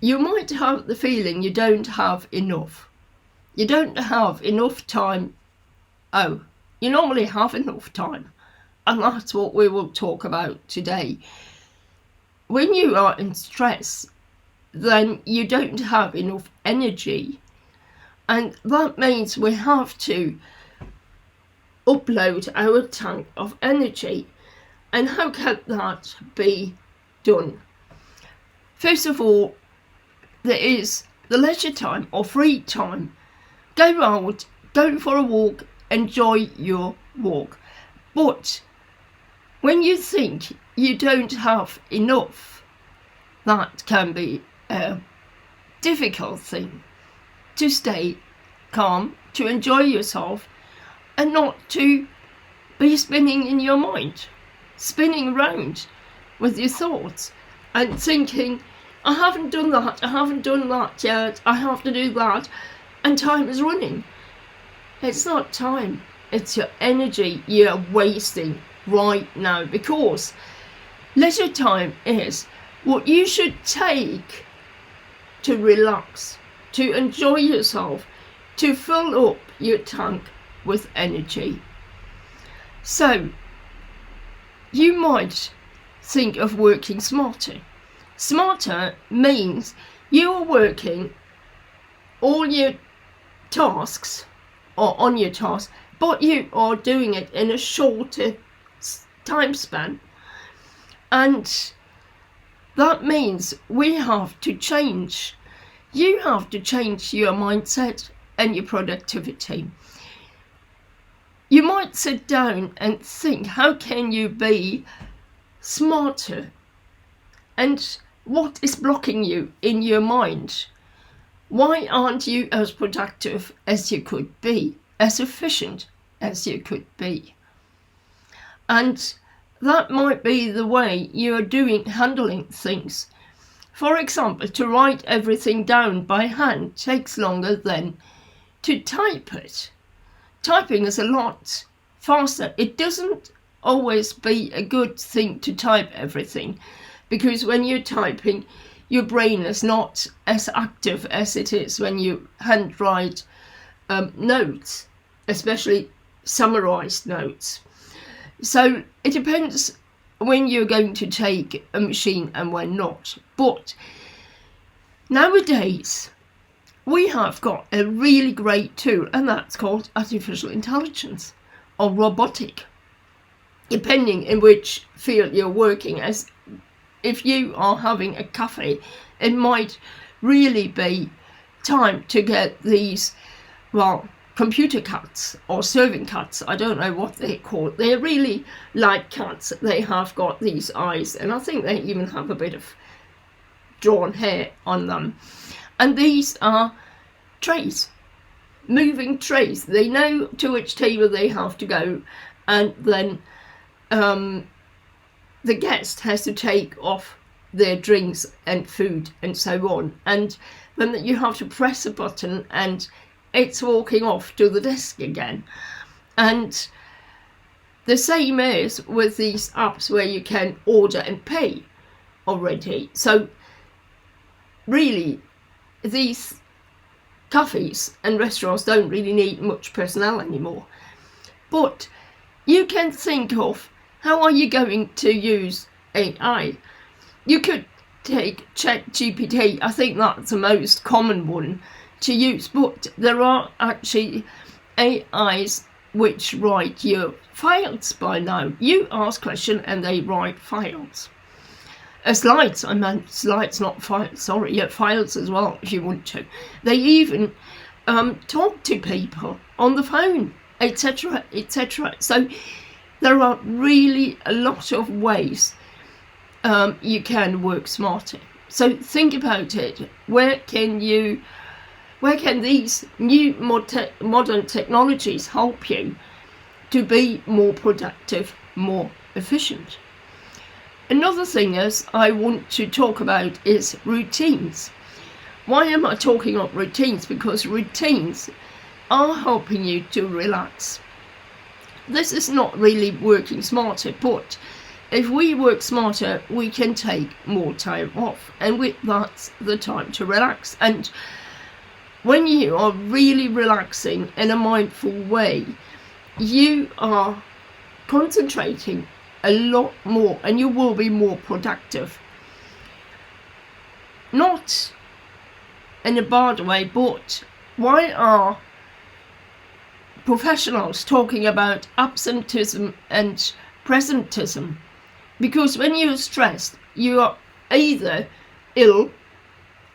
you might have the feeling you don't have enough. You don't have enough time. Oh, you normally have enough time. And that's what we will talk about today. When you are in stress, then you don't have enough energy. And that means we have to upload our tank of energy. And how can that be done? First of all, there is the leisure time or free time. Go out, go for a walk, enjoy your walk. But when you think you don't have enough, that can be a difficult thing to stay calm, to enjoy yourself, and not to be spinning in your mind, spinning around with your thoughts and thinking, I haven't done that yet, I have to do that, and time is running. It's not time, it's your energy you're wasting right now, because leisure time is what you should take to relax, to enjoy yourself, to fill up your tank with energy. So you might think of working smarter. Smarter means you are working all your tasks or on your tasks, but you are doing it in a shorter time span. And that means we have to change. You have to change your mindset and your productivity. You might sit down and think, how can you be smarter? And what is blocking you in your mind? Why aren't you as productive as you could be, as efficient as you could be? And that might be the way you're handling things. For example, to write everything down by hand takes longer than to type it. Typing is a lot faster. It doesn't always be a good thing to type everything, because when you're typing, your brain is not as active as it is when you handwrite notes, especially summarized notes. So it depends when you're going to take a machine and when not. But nowadays, we have got a really great tool, and that's called artificial intelligence or robotic, depending in which field you're working. As if you are having a cafe, it might really be time to get these, computer cats or serving cats. I don't know what they're called. They're really like cats. They have got these eyes, and I think they even have a bit of drawn hair on them. And these are trays, moving trays. They know to which table they have to go, and then the guest has to take off their drinks and food and so on. And then you have to press a button and it's walking off to the desk again. And the same is with these apps where you can order and pay already. So really, these cafes and restaurants don't really need much personnel anymore. But you can think of, how are you going to use AI? You could take ChatGPT. I think that's the most common one to use, but there are actually AIs which write your files by now. You ask questions and they write files. Slides, not files, sorry, yeah, files as well if you want to. They even talk to people on the phone, etc., etc. So there are really a lot of ways you can work smarter. So think about it. Where can these new modern technologies help you to be more productive, more efficient? Another thing I want to talk about is routines. Why am I talking about routines? Because routines are helping you to relax. This is not really working smarter, but if we work smarter, we can take more time off, and that's the time to relax. And when you are really relaxing in a mindful way, you are concentrating a lot more and you will be more productive. Not in a bad way, but why are professionals talking about absenteeism and presenteeism? Because when you're stressed, you are either ill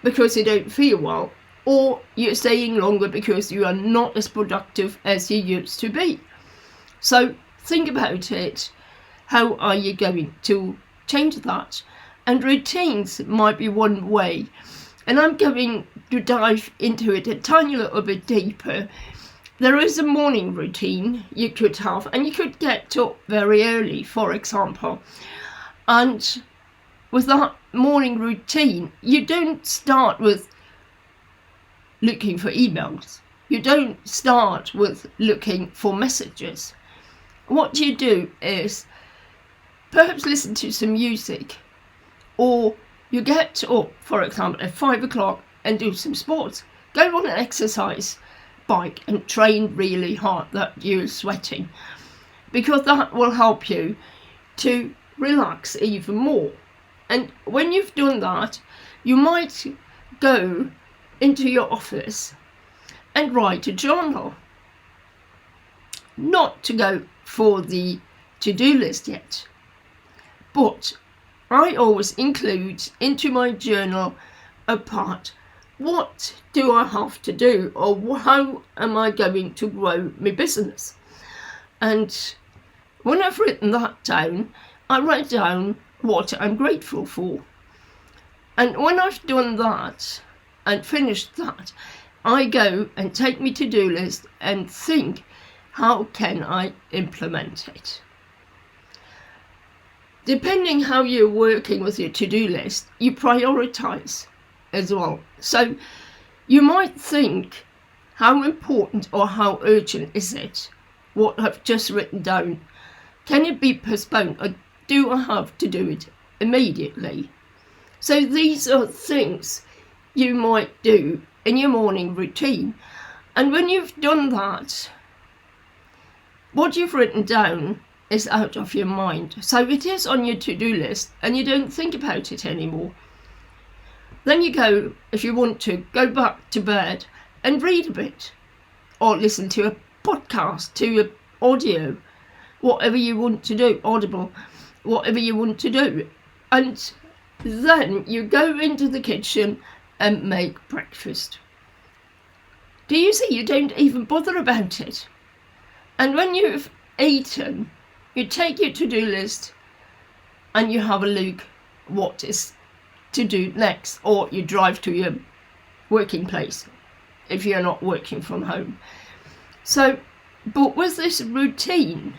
because you don't feel well, or you're staying longer because you are not as productive as you used to be. So think about it. How are you going to change that? And routines might be one way. And I'm going to dive into it a tiny little bit deeper. There is a morning routine you could have, and you could get up very early, for example. And with that morning routine, you don't start with looking for emails. You don't start with looking for messages. What you do is perhaps listen to some music, or you get up, for example, at 5 o'clock and do some sports. Go on an exercise bike and train really hard that you're sweating, because that will help you to relax even more. And when you've done that, you might go into your office and write a journal. Not to go for the to-do list yet, but I always include into my journal a part, what do I have to do, or how am I going to grow my business? And when I've written that down, I write down what I'm grateful for. And when I've done that and finished that, I go and take my to-do list and think, how can I implement it? Depending how you're working with your to-do list, you prioritize as well. So you might think, how important or how urgent is it, what I've just written down? Can it be postponed, or do I have to do it immediately? So these are things you might do in your morning routine. And when you've done that, what you've written down is out of your mind. So it is on your to-do list and you don't think about it anymore. Then you go, if you want to, go back to bed and read a bit, or listen to a podcast, to an audio, whatever you want to do, Audible, whatever you want to do. And then you go into the kitchen and make breakfast. Do you see? You don't even bother about it. And when you've eaten, you take your to-do list and you have a look what is to do next, or you drive to your working place if you're not working from home. So, but with this routine,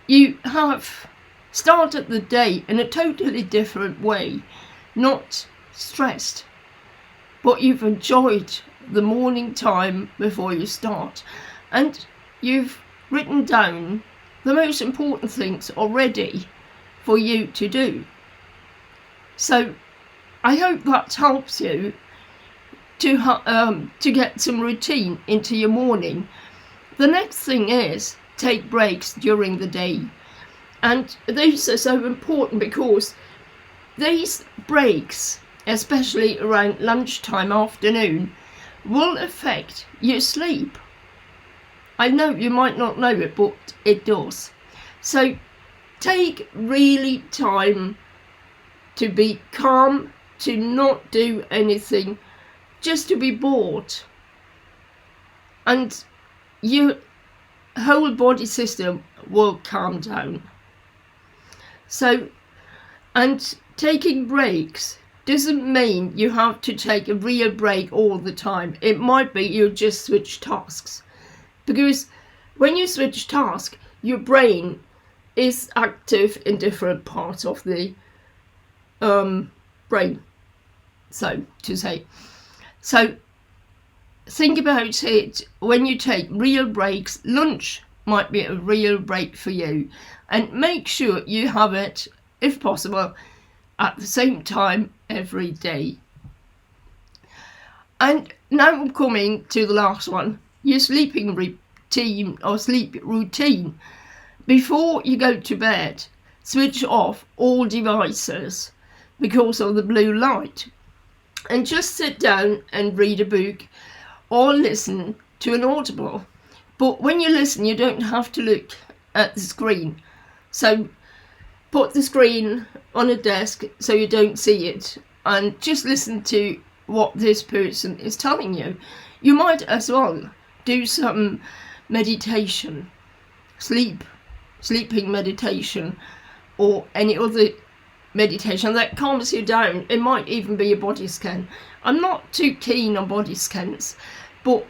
you have started the day in a totally different way, not stressed, but you've enjoyed the morning time before you start, and you've written down the most important things already for you to do. So I hope that helps you to get some routine into your morning. The next thing is take breaks during the day. And these are so important because these breaks, especially around lunchtime, afternoon, will affect your sleep. I know you might not know it, but it does. So take really time to be calm, to not do anything, just to be bored. And your whole body system will calm down. So, and taking breaks doesn't mean you have to take a real break all the time. It might be you just switch tasks. Because when you switch tasks, your brain is active in different parts of the brain, so to say. So think about it when you take real breaks. Lunch might be a real break for you. And make sure you have it, if possible, at the same time every day. And now I'm coming to the last one, your sleeping routine or sleep routine. Before you go to bed, switch off all devices because of the blue light, and just sit down and read a book or listen to an audible. But when you listen, you don't have to look at the screen. So put the screen on a desk so you don't see it, and just listen to what this person is telling you. You might as well do some meditation, sleeping meditation, or any other meditation that calms you down. It might even be a body scan. I'm not too keen on body scans, but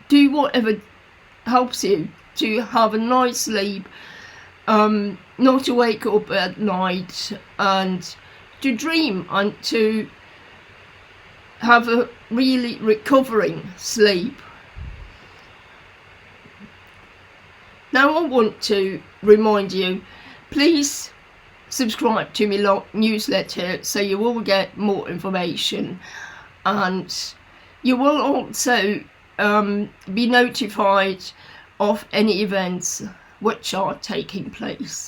do whatever helps you to have a nice sleep, not to wake up at night, and to dream and to have a really recovering sleep. Now I want to remind you, please subscribe to my newsletter so you will get more information, and you will also be notified of any events which are taking place.